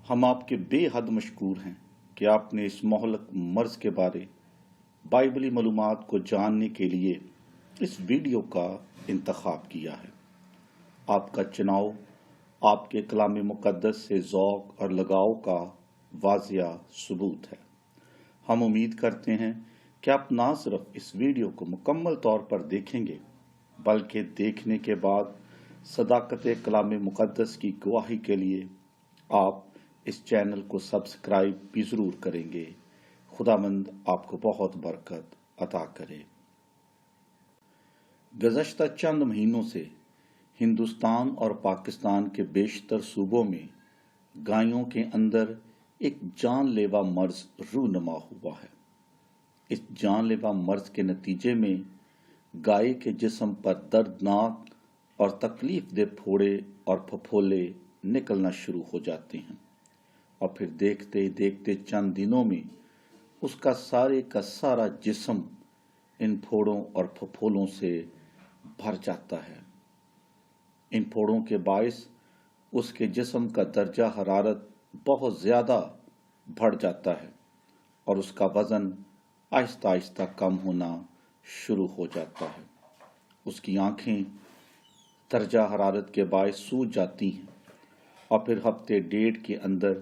ہم آپ کے بے حد مشکور ہیں کہ آپ نے اس مہلک مرض کے بارے بائبلی معلومات کو جاننے کے لیے اس ویڈیو کا انتخاب کیا ہے۔ آپ کا چناؤ آپ کے کلام مقدس سے ذوق اور لگاؤ کا واضح ثبوت ہے۔ ہم امید کرتے ہیں کہ آپ نہ صرف اس ویڈیو کو مکمل طور پر دیکھیں گے بلکہ دیکھنے کے بعد صداقت کلام مقدس کی گواہی کے لیے آپ اس چینل کو سبسکرائب بھی ضرور کریں گے۔ خداوند آپ کو بہت برکت عطا کرے۔ گزشتہ چند مہینوں سے ہندوستان اور پاکستان کے بیشتر صوبوں میں گایوں کے اندر ایک جان لیوا مرض رونما ہوا ہے۔ اس جان لیوا مرض کے نتیجے میں گائے کے جسم پر دردناک اور تکلیف دہ پھوڑے اور پھپھولے نکلنا شروع ہو جاتے ہیں، اور پھر دیکھتے دیکھتے چند دنوں میں اس کا سارا جسم ان پھوڑوں اور پھپھولوں سے بھر جاتا ہے۔ ان پھوڑوں کے باعث اس کے جسم کا درجہ حرارت بہت زیادہ بڑھ جاتا ہے اور اس کا وزن آہستہ آہستہ کم ہونا شروع ہو جاتا ہے۔ اس کی آنکھیں درجہ حرارت کے باعث سوج جاتی ہیں اور پھر ہفتے ڈیڑھ کے اندر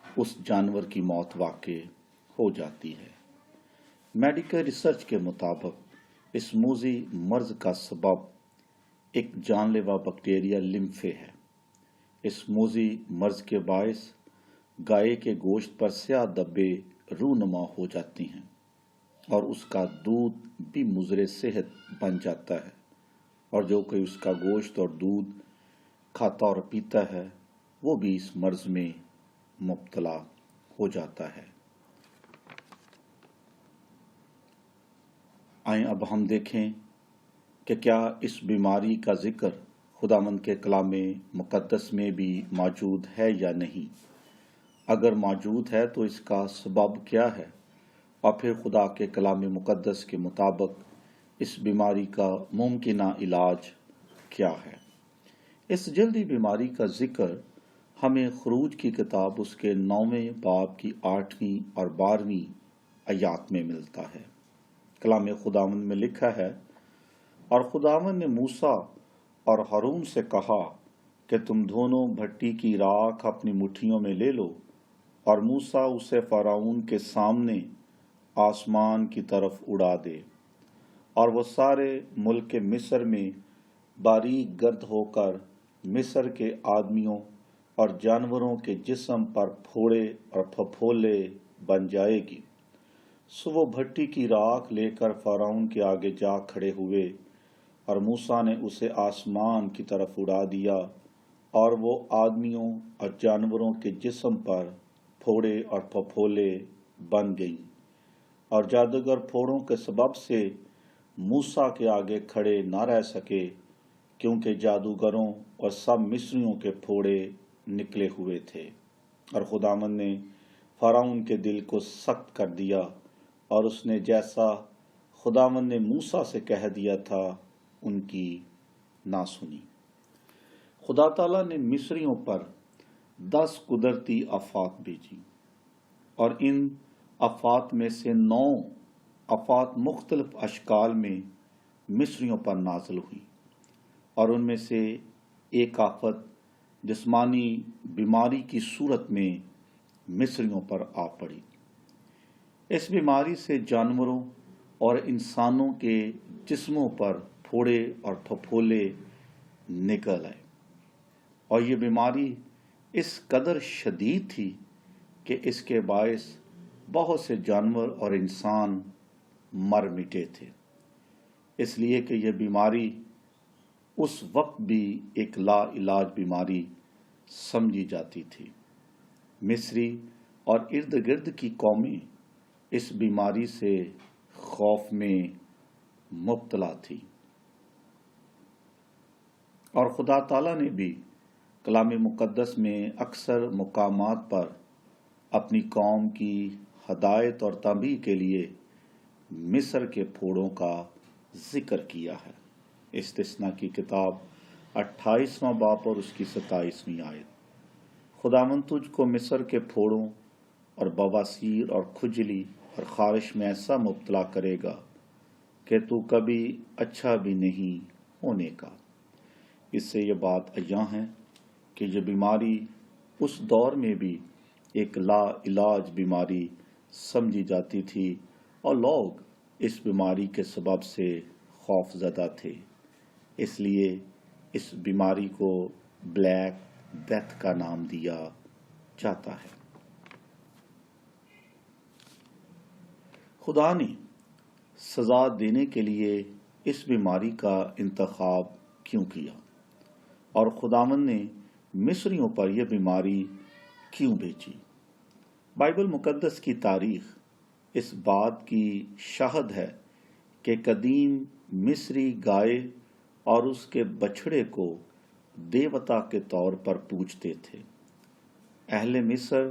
اس جانور کی موت واقع ہو جاتی ہے۔ میڈیکل ریسرچ کے مطابق اس موذی مرض کا سبب ایک جان لیوا بیکٹیریا لمفے ہے۔ اس موذی مرض کے باعث گائے کے گوشت پر سیاہ دبے رونما ہو جاتی ہیں اور اس کا دودھ بھی مضر صحت بن جاتا ہے، اور جو کوئی اس کا گوشت اور دودھ کھاتا اور پیتا ہے وہ بھی اس مرض میں مبتلا ہو جاتا ہے۔ آئیں اب ہم دیکھیں کہ کیا اس بیماری کا ذکر خداوند کے کلام مقدس میں بھی موجود ہے یا نہیں۔ اگر موجود ہے تو اس کا سبب کیا ہے، اور پھر خدا کے کلام مقدس کے مطابق اس بیماری کا ممکنہ علاج کیا ہے۔ اس جلدی بیماری کا ذکر ہمیں خروج کی کتاب اس کے 9ویں باب کی 8ویں اور 12ویں آیات میں ملتا ہے۔ کلام خداوند میں لکھا ہے، اور خداوند نے موسیٰ اور ہارون سے کہا کہ تم دونوں بھٹی کی راکھ اپنی مٹھیوں میں لے لو، اور موسیٰ اسے فرعون کے سامنے آسمان کی طرف اڑا دے، اور وہ سارے ملک مصر میں باریک گرد ہو کر مصر کے آدمیوں اور جانوروں کے جسم پر پھوڑے اور پھپھولے بن جائے گی۔ سو وہ بھٹی کی راکھ لے کر فرعون کے آگے جا کھڑے ہوئے، اور موسیٰ نے اسے آسمان کی طرف اڑا دیا، اور وہ آدمیوں اور جانوروں کے جسم پر پھوڑے اور پھپھولے بن گئیں، اور جادوگر پھوڑوں کے سبب سے موسیٰ کے آگے کھڑے نہ رہ سکے، کیونکہ جادوگروں اور سب مصریوں کے پھوڑے نکلے ہوئے تھے۔ اور خداوند نے فرعون کے دل کو سخت کر دیا، اور اس نے جیسا خداوند نے موسیٰ سے کہہ دیا تھا ان کی نہ سنی۔ خدا تعالیٰ نے مصریوں پر 10 قدرتی آفات بھیجی، اور ان آفات میں سے 9 آفات مختلف اشکال میں مصریوں پر نازل ہوئی، اور ان میں سے ایک آفت جسمانی بیماری کی صورت میں مصریوں پر آ پڑی۔ اس بیماری سے جانوروں اور انسانوں کے جسموں پر پھوڑے اور پھپھولے نکل آئے، اور یہ بیماری اس قدر شدید تھی کہ اس کے باعث بہت سے جانور اور انسان مر مٹے تھے، اس لیے کہ یہ بیماری اس وقت بھی ایک لا علاج بیماری سمجھی جاتی تھی۔ مصری اور ارد گرد کی قومیں اس بیماری سے خوف میں مبتلا تھی، اور خدا تعالیٰ نے بھی کلام مقدس میں اکثر مقامات پر اپنی قوم کی ہدایت اور تنبیہ کے لیے مصر کے پھوڑوں کا ذکر کیا ہے۔ استثنا کی کتاب 28واں باب اور اس کی 27ویں آیت۔ خداوند تجھ کو مصر کے پھوڑوں اور بواسیر اور کھجلی اور خارش میں ایسا مبتلا کرے گا کہ تو کبھی اچھا بھی نہیں ہونے کا۔ اس سے یہ بات عیاں ہے کہ یہ بیماری اس دور میں بھی ایک لا علاج بیماری سمجھی جاتی تھی اور لوگ اس بیماری کے سبب سے خوف زدہ تھے، اس لیے اس بیماری کو بلیک ڈیتھ کا نام دیا جاتا ہے۔ خدا نے سزا دینے کے لیے اس بیماری کا انتخاب کیوں کیا اور خداوند نے مصریوں پر یہ بیماری کیوں بھیجی؟ بائبل مقدس کی تاریخ اس بات کی شاہد ہے کہ قدیم مصری گائے اور اس کے بچھڑے کو دیوتا کے طور پر پوجتے تھے۔ اہل مصر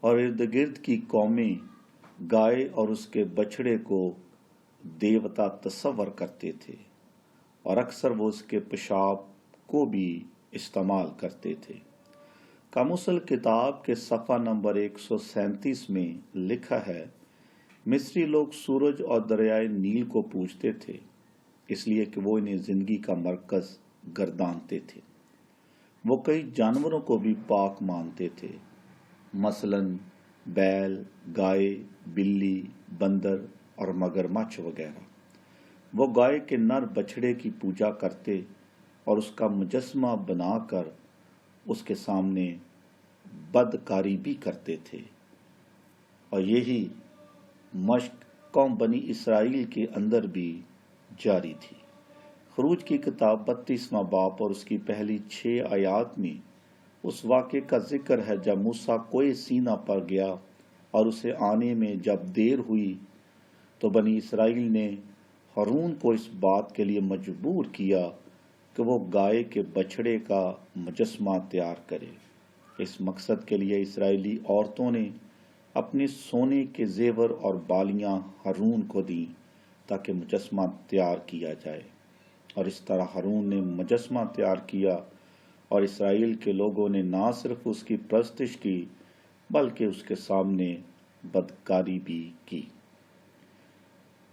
اور ارد گرد کی قومیں گائے اور اس کے بچھڑے کو دیوتا تصور کرتے تھے اور اکثر وہ اس کے پیشاب کو بھی استعمال کرتے تھے۔ قاموس الکتاب کے صفحہ نمبر 137 میں لکھا ہے، مصری لوگ سورج اور دریائے نیل کو پوجتے تھے اس لیے کہ وہ انہیں زندگی کا مرکز گردانتے تھے۔ وہ کئی جانوروں کو بھی پاک مانتے تھے، مثلاً بیل، گائے، بلی، بندر اور مگرمچھ وغیرہ۔ وہ گائے کے نر بچھڑے کی پوجا کرتے اور اس کا مجسمہ بنا کر اس کے سامنے بدکاری بھی کرتے تھے، اور یہی مشق قوم بنی اسرائیل کے اندر بھی جاری تھی۔ خروج کی کتاب 32واں باب اور اس کی پہلی 6 آیات میں اس واقعے کا ذکر ہے جب موسیٰ کوہ سینا پر گیا اور اسے آنے میں جب دیر ہوئی تو بنی اسرائیل نے ہارون کو اس بات کے لیے مجبور کیا کہ وہ گائے کے بچھڑے کا مجسمہ تیار کرے۔ اس مقصد کے لیے اسرائیلی عورتوں نے اپنے سونے کے زیور اور بالیاں ہارون کو دیں تاکہ مجسمہ تیار کیا جائے، اور اس طرح ہارون نے مجسمہ تیار کیا اور اسرائیل کے لوگوں نے نہ صرف اس کی پرستش کی بلکہ اس کے سامنے بدکاری بھی کی۔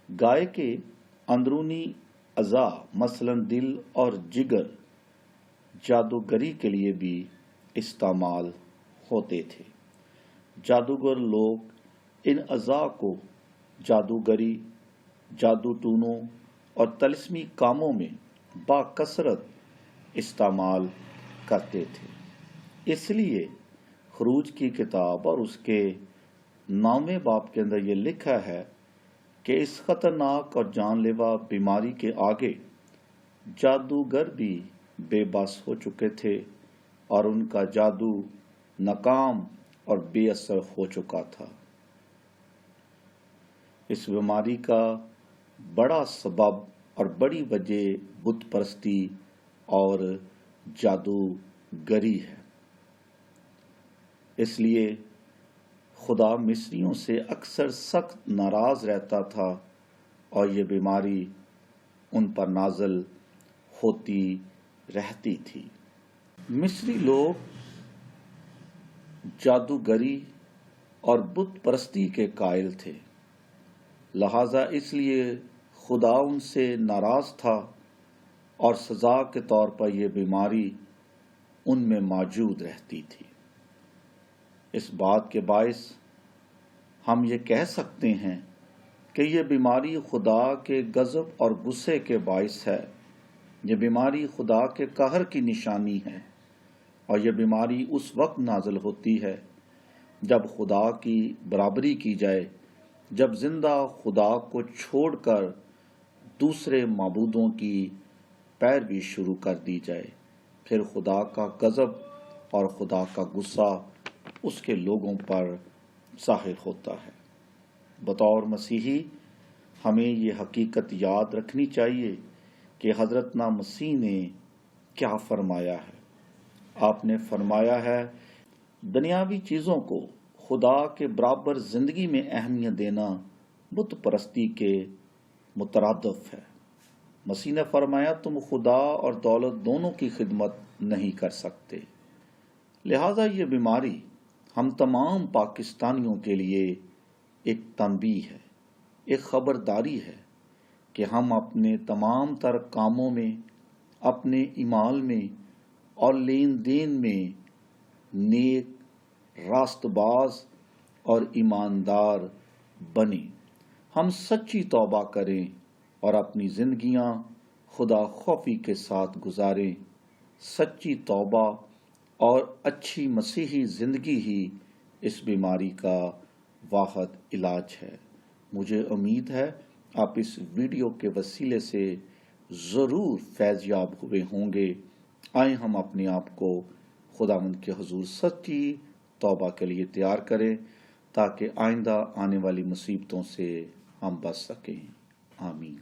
گائے کے اندرونی اعضاء مثلاً دل اور جگر جادوگری کے لیے بھی استعمال ہوتے تھے۔ جادوگر لوگ ان اعضاء کو جادوگری، جادو ٹونوں اور طلسمی کاموں میں باکثرت استعمال کرتے تھے۔ اس لیے خروج کی کتاب اور اس کے 9ویں باب کے اندر یہ لکھا ہے کہ اس خطرناک اور جان لیوا بیماری کے آگے جادوگر بھی بے بس ہو چکے تھے اور ان کا جادو ناکام اور بے اثر ہو چکا تھا۔ اس بیماری کا بڑا سبب اور بڑی وجہ بت پرستی اور جادوگری ہے۔ اس لیے خدا مصریوں سے اکثر سخت ناراض رہتا تھا اور یہ بیماری ان پر نازل ہوتی رہتی تھی۔ مصری لوگ جادوگری اور بت پرستی کے قائل تھے، لہذا اس لیے خدا ان سے ناراض تھا اور سزا کے طور پر یہ بیماری ان میں موجود رہتی تھی۔ اس بات کے باعث ہم یہ کہہ سکتے ہیں کہ یہ بیماری خدا کے غضب اور غصے کے باعث ہے۔ یہ بیماری خدا کے قہر کی نشانی ہے، اور یہ بیماری اس وقت نازل ہوتی ہے جب خدا کی برابری کی جائے، جب زندہ خدا کو چھوڑ کر دوسرے معبودوں کی پیروی شروع کر دی جائے، پھر خدا کا غضب اور خدا کا غصہ اس کے لوگوں پر ظاہر ہوتا ہے۔ بطور مسیحی ہمیں یہ حقیقت یاد رکھنی چاہیے کہ حضرت مسیح نے کیا فرمایا ہے۔ آپ نے فرمایا ہے، دنیاوی چیزوں کو خدا کے برابر زندگی میں اہمیت دینا بت پرستی کے مترادف ہے۔ مسیح نے فرمایا، تم خدا اور دولت دونوں کی خدمت نہیں کر سکتے، لہٰذا یہ بیماری ہم تمام پاکستانیوں کے لیے ایک تنبیہ ہے، ایک خبرداری ہے کہ ہم اپنے تمام تر کاموں میں، اپنے اعمال میں اور لین دین میں نیک، راست باز اور ایماندار بنیں۔ ہم سچی توبہ کریں اور اپنی زندگیاں خدا خوفی کے ساتھ گزاریں۔ سچی توبہ اور اچھی مسیحی زندگی ہی اس بیماری کا واحد علاج ہے۔ مجھے امید ہے آپ اس ویڈیو کے وسیلے سے ضرور فیض یاب ہوئے ہوں گے۔ آئیں ہم اپنے آپ کو خداوند کے حضور سچی توبہ کے لیے تیار کریں تاکہ آئندہ آنے والی مصیبتوں سے ہم بچ سکیں۔ آمین۔